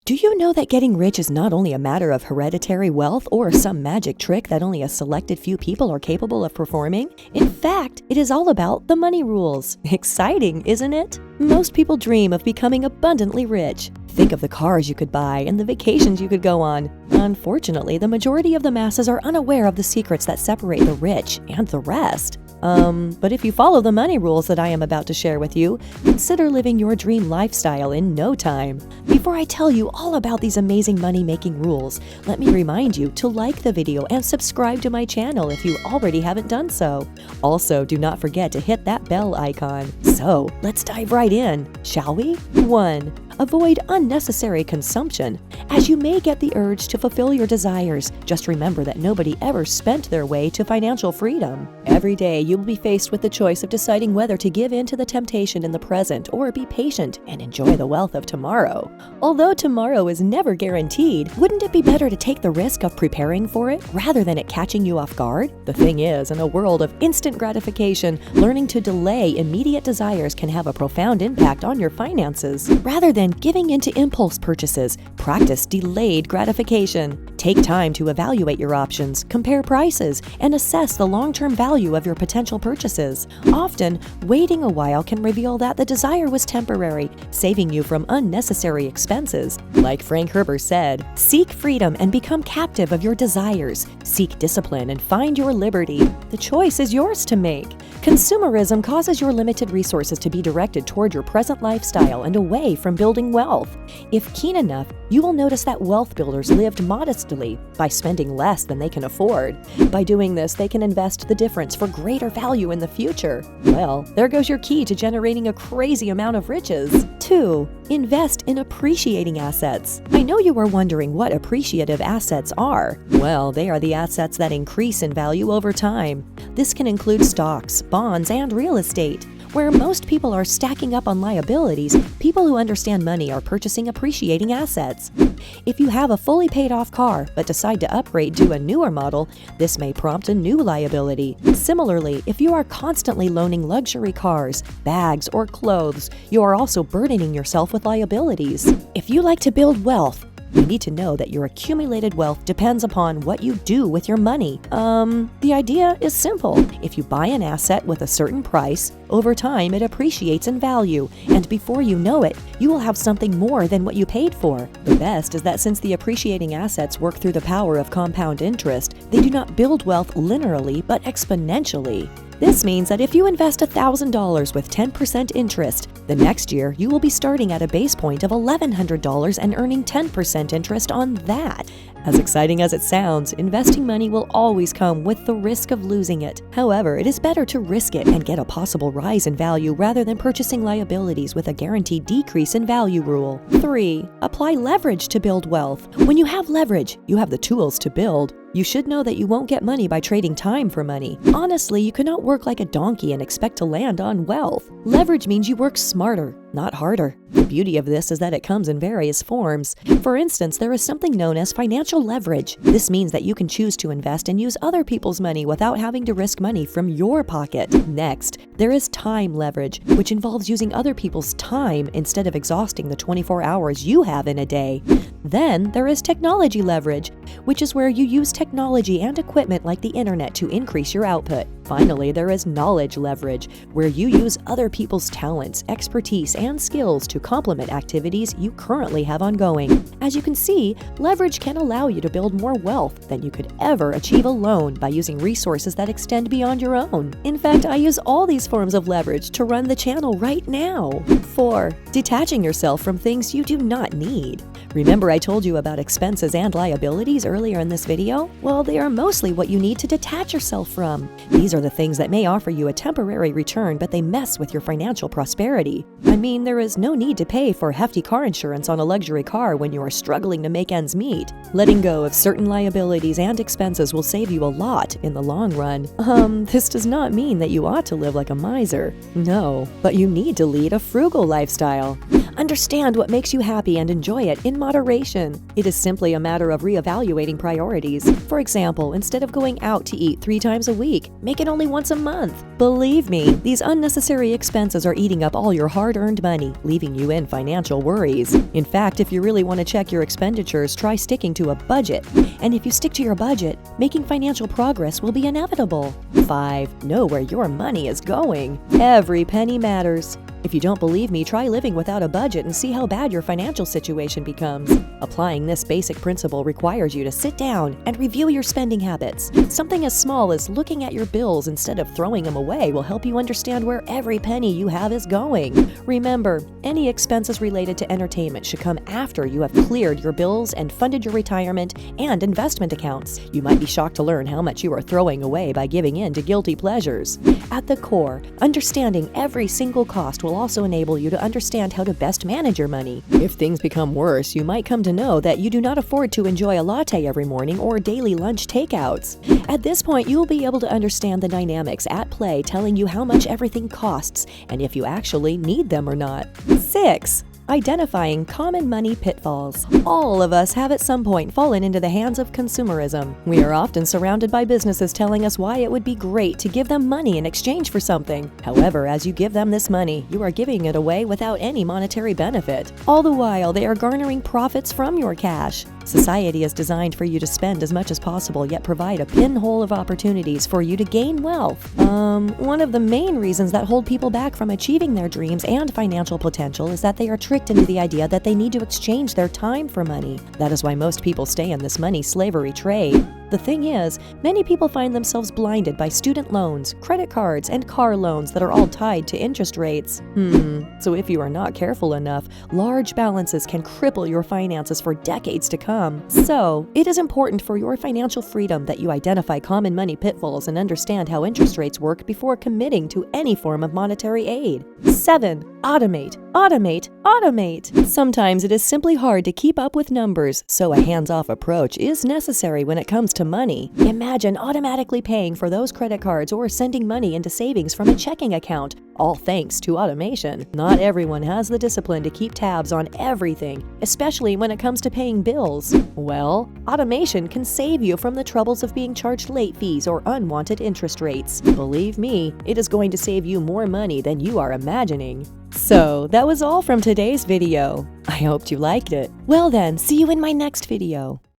Do you know that getting rich is not only a matter of hereditary wealth or some magic trick that only a selected few people are capable of performing? In fact, it is all about the money rules. Exciting, isn't it? Most people dream of becoming abundantly rich. Think of the cars you could buy and the vacations you could go on. Unfortunately, the majority of the masses are unaware of the secrets that separate the rich and the rest. But if you follow the money rules that I am about to share with you, consider living your dream lifestyle in no time. Before I tell you all about these amazing money-making rules, let me remind you to like the video and subscribe to my channel if you already haven't done so. Also, do not forget to hit that bell icon. So, let's dive right in, shall we? 1. Avoid unnecessary consumption. As you may get the urge to fulfill your desires, just remember that nobody ever spent their way to financial freedom. Every day, you will be faced with the choice of deciding whether to give in to the temptation in the present or be patient and enjoy the wealth of tomorrow. Although tomorrow is never guaranteed, wouldn't it be better to take the risk of preparing for it rather than it catching you off guard? The thing is, in a world of instant gratification, learning to delay immediate desires can have a profound impact on your finances. Rather than giving into impulse purchases, practice delayed gratification. Take time to evaluate your options, compare prices, and assess the long-term value of your potential purchases. Often, waiting a while can reveal that the desire was temporary, saving you from unnecessary expenses. Like Frank Herbert said, seek freedom and become captive of your desires. Seek discipline and find your liberty. The choice is yours to make. Consumerism causes your limited resources to be directed toward your present lifestyle and away from building wealth. If keen enough, you will notice that wealth builders lived modestly by spending less than they can afford. By doing this, they can invest the difference for greater value in the future. Well, there goes your key to generating a crazy amount of riches. 2. Invest in appreciating assets. I know you are wondering what appreciative assets are. Well, they are the assets that increase in value over time. This can include stocks, bonds, and real estate. Where most people are stacking up on liabilities, people who understand money are purchasing appreciating assets. If you have a fully paid off car but decide to upgrade to a newer model, this may prompt a new liability. Similarly, if you are constantly loaning luxury cars, bags, or clothes, you are also burdening yourself with liabilities. If you like to build wealth, you need to know that your accumulated wealth depends upon what you do with your money. The idea is simple. If you buy an asset with a certain price, over time it appreciates in value, and before you know it, you will have something more than what you paid for. The best is that since the appreciating assets work through the power of compound interest, they do not build wealth linearly but exponentially. This means that if you invest $1,000 with 10% interest, the next year you will be starting at a base point of $1,100 and earning 10% interest on that. As exciting as it sounds, investing money will always come with the risk of losing it. However, it is better to risk it and get a possible rise in value rather than purchasing liabilities with a guaranteed decrease in value rule. 3. Apply leverage to build wealth. When you have leverage, you have the tools to build. You should know that you won't get money by trading time for money. Honestly, you cannot work like a donkey and expect to land on wealth. Leverage means you work smarter, not harder. The beauty of this is that it comes in various forms. For instance, there is something known as financial leverage. This means that you can choose to invest and use other people's money without having to risk money from your pocket. Next, there is time leverage, which involves using other people's time instead of exhausting the 24 hours you have in a day. Then there is technology leverage, which is where you use technology and equipment like the internet to increase your output. Finally, there is knowledge leverage, where you use other people's talents, expertise, and skills to complement activities you currently have ongoing. As you can see, leverage can allow you to build more wealth than you could ever achieve alone by using resources that extend beyond your own. In fact, I use all these forms of leverage to run the channel right now. 4. Detaching yourself from things you do not need. Remember I told you about expenses and liabilities earlier in this video? Well, they are mostly what you need to detach yourself from. These are the things that may offer you a temporary return, but they mess with your financial prosperity. I mean, there is no need to pay for hefty car insurance on a luxury car when you are struggling to make ends meet. Letting go of certain liabilities and expenses will save you a lot in the long run. This does not mean that you ought to live like a miser. No, but you need to lead a frugal lifestyle. Understand what makes you happy and enjoy it in moderation. It is simply a matter of reevaluating priorities. For example, instead of going out to eat 3 times a week, make it only once a month. Believe me, these unnecessary expenses are eating up all your hard-earned money, leaving you in financial worries. In fact, if you really want to check your expenditures, try sticking to a budget. And if you stick to your budget, making financial progress will be inevitable. 5. Know where your money is going. Every penny matters. If you don't believe me, try living without a budget and see how bad your financial situation becomes. Applying this basic principle requires you to sit down and review your spending habits. Something as small as looking at your bills instead of throwing them away will help you understand where every penny you have is going. Remember, any expenses related to entertainment should come after you have cleared your bills and funded your retirement and investment accounts. You might be shocked to learn how much you are throwing away by giving in to guilty pleasures. At the core, understanding every single cost will also enable you to understand how to best manage your money. If things become worse, you might come to know that you do not afford to enjoy a latte every morning or daily lunch takeouts. At this point, you will be able to understand the dynamics at play, telling you how much everything costs and if you actually need them or not. 6. Identifying common money pitfalls. All of us have at some point fallen into the hands of consumerism. We are often surrounded by businesses telling us why it would be great to give them money in exchange for something. However, as you give them this money, you are giving it away without any monetary benefit. All the while, they are garnering profits from your cash. Society is designed for you to spend as much as possible, yet provide a pinhole of opportunities for you to gain wealth. One of the main reasons that hold people back from achieving their dreams and financial potential is that they are tricked into the idea that they need to exchange their time for money. That is why most people stay in this money slavery trade. The thing is, many people find themselves blinded by student loans, credit cards, and car loans that are all tied to interest rates. So if you are not careful enough, large balances can cripple your finances for decades to come. So, it is important for your financial freedom that you identify common money pitfalls and understand how interest rates work before committing to any form of monetary aid. 7. Automate, automate, automate. Sometimes it is simply hard to keep up with numbers, so a hands-off approach is necessary when it comes to money. Imagine automatically paying for those credit cards or sending money into savings from a checking account, all thanks to automation. Not everyone has the discipline to keep tabs on everything, especially when it comes to paying bills. Well, automation can save you from the troubles of being charged late fees or unwanted interest rates. Believe me, it is going to save you more money than you are imagining. So, that was all from today's video. I hoped you liked it. Well then, see you in my next video.